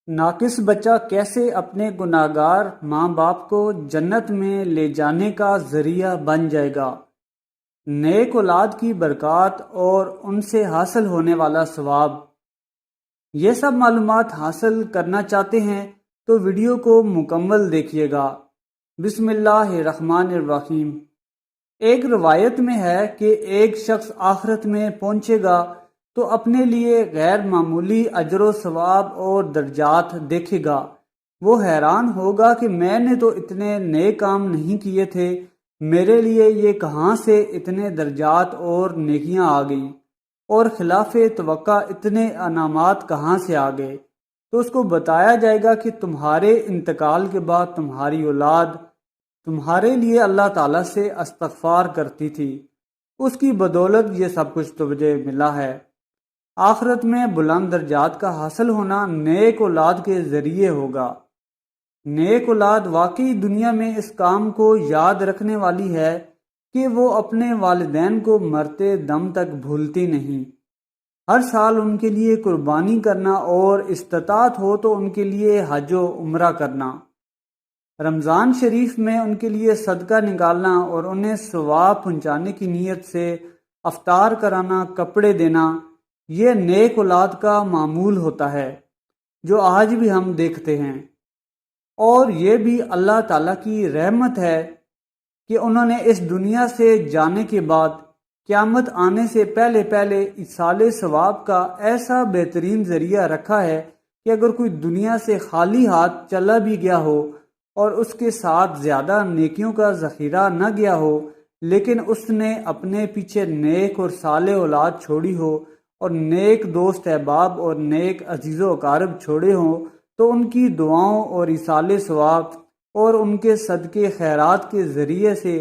ناقص بچہ کیسے اپنے گناہگار ماں باپ کو جنت میں لے جانے کا ذریعہ بن جائے گا؟ نیک اولاد کی برکات اور ان سے حاصل ہونے والا ثواب، یہ سب معلومات حاصل کرنا چاہتے ہیں تو ویڈیو کو مکمل دیکھیے گا۔ بسم اللہ الرحمن الرحیم۔ ایک روایت میں ہے کہ ایک شخص آخرت میں پہنچے گا تو اپنے لیے غیر معمولی اجر و ثواب اور درجات دیکھے گا۔ وہ حیران ہوگا کہ میں نے تو اتنے نیک کام نہیں کیے تھے، میرے لیے یہ کہاں سے اتنے درجات اور نیکیاں آ گئیں، اور خلاف توقع اتنے انعامات کہاں سے آ گئے؟ تو اس کو بتایا جائے گا کہ تمہارے انتقال کے بعد تمہاری اولاد تمہارے لیے اللہ تعالیٰ سے استغفار کرتی تھی، اس کی بدولت یہ سب کچھ تجھے ملا ہے۔ آخرت میں بلند درجات کا حاصل ہونا نیک اولاد کے ذریعے ہوگا۔ نیک اولاد واقعی دنیا میں اس کام کو یاد رکھنے والی ہے کہ وہ اپنے والدین کو مرتے دم تک بھولتی نہیں۔ ہر سال ان کے لیے قربانی کرنا اور استطاعت ہو تو ان کے لیے حج و عمرہ کرنا، رمضان شریف میں ان کے لیے صدقہ نکالنا اور انہیں ثواب پہنچانے کی نیت سے افطار کرانا، کپڑے دینا، یہ نیک اولاد کا معمول ہوتا ہے جو آج بھی ہم دیکھتے ہیں۔ اور یہ بھی اللہ تعالیٰ کی رحمت ہے کہ انہوں نے اس دنیا سے جانے کے بعد قیامت آنے سے پہلے ایصال ثواب کا ایسا بہترین ذریعہ رکھا ہے کہ اگر کوئی دنیا سے خالی ہاتھ چلا بھی گیا ہو اور اس کے ساتھ زیادہ نیکیوں کا ذخیرہ نہ گیا ہو، لیکن اس نے اپنے پیچھے نیک اور صالح اولاد چھوڑی ہو اور نیک دوست احباب اور نیک عزیز و اقارب چھوڑے ہوں، تو ان کی دعاؤں اور ایصال ثواب اور ان کے صدقے خیرات کے ذریعے سے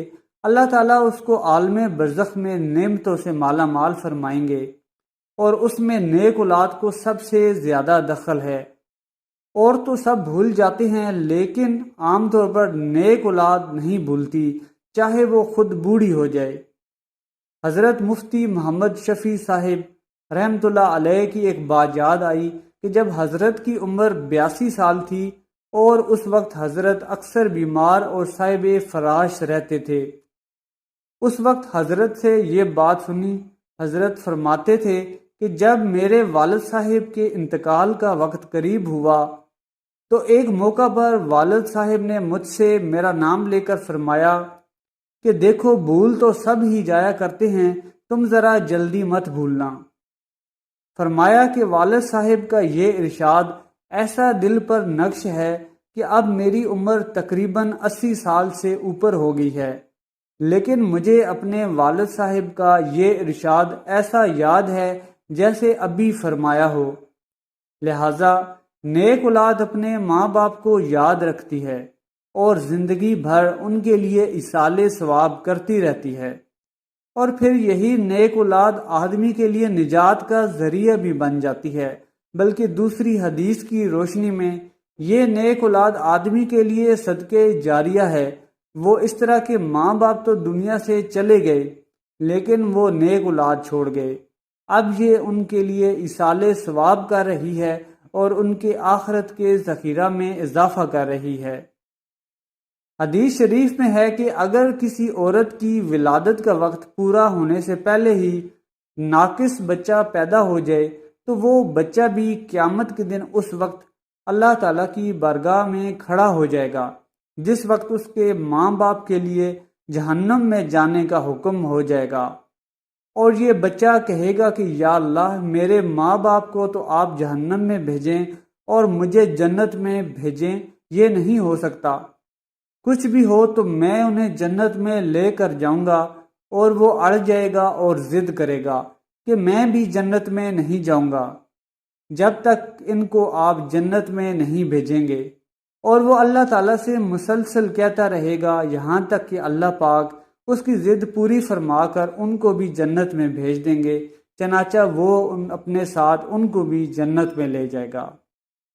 اللہ تعالیٰ اس کو عالم برزخ میں نعمتوں سے مالا مال فرمائیں گے، اور اس میں نیک اولاد کو سب سے زیادہ دخل ہے۔ اور تو سب بھول جاتے ہیں، لیکن عام طور پر نیک اولاد نہیں بھولتی، چاہے وہ خود بوڑھی ہو جائے۔ حضرت مفتی محمد شفیع صاحب رحمۃ اللہ علیہ کی ایک بات یاد آئی کہ جب حضرت کی عمر 82 سال تھی اور اس وقت حضرت اکثر بیمار اور صاحب فراش رہتے تھے، اس وقت حضرت سے یہ بات سنی۔ حضرت فرماتے تھے کہ جب میرے والد صاحب کے انتقال کا وقت قریب ہوا تو ایک موقع پر والد صاحب نے مجھ سے میرا نام لے کر فرمایا کہ دیکھو، بھول تو سب ہی جایا کرتے ہیں، تم ذرا جلدی مت بھولنا۔ فرمایا کہ والد صاحب کا یہ ارشاد ایسا دل پر نقش ہے کہ اب میری عمر تقریباً 80 سال سے اوپر ہو گئی ہے، لیکن مجھے اپنے والد صاحب کا یہ ارشاد ایسا یاد ہے جیسے ابھی فرمایا ہو۔ لہٰذا نیک اولاد اپنے ماں باپ کو یاد رکھتی ہے اور زندگی بھر ان کے لیے ایصال ثواب کرتی رہتی ہے، اور پھر یہی نیک اولاد آدمی کے لیے نجات کا ذریعہ بھی بن جاتی ہے۔ بلکہ دوسری حدیث کی روشنی میں یہ نیک اولاد آدمی کے لیے صدقے جاریہ ہے۔ وہ اس طرح کے ماں باپ تو دنیا سے چلے گئے، لیکن وہ نیک اولاد چھوڑ گئے، اب یہ ان کے لیے ایصال ثواب کر رہی ہے اور ان کے آخرت کے ذخیرہ میں اضافہ کر رہی ہے۔ حدیث شریف میں ہے کہ اگر کسی عورت کی ولادت کا وقت پورا ہونے سے پہلے ہی ناقص بچہ پیدا ہو جائے تو وہ بچہ بھی قیامت کے دن اس وقت اللہ تعالیٰ کی بارگاہ میں کھڑا ہو جائے گا جس وقت اس کے ماں باپ کے لیے جہنم میں جانے کا حکم ہو جائے گا، اور یہ بچہ کہے گا کہ یا اللہ، میرے ماں باپ کو تو آپ جہنم میں بھیجیں اور مجھے جنت میں بھیجیں، یہ نہیں ہو سکتا۔ کچھ بھی ہو تو میں انہیں جنت میں لے کر جاؤں گا، اور وہ اڑ جائے گا اور ضد کرے گا کہ میں بھی جنت میں نہیں جاؤں گا جب تک ان کو آپ جنت میں نہیں بھیجیں گے، اور وہ اللہ تعالیٰ سے مسلسل کہتا رہے گا یہاں تک کہ اللہ پاک اس کی ضد پوری فرما کر ان کو بھی جنت میں بھیج دیں گے، چنانچہ وہ اپنے ساتھ ان کو بھی جنت میں لے جائے گا۔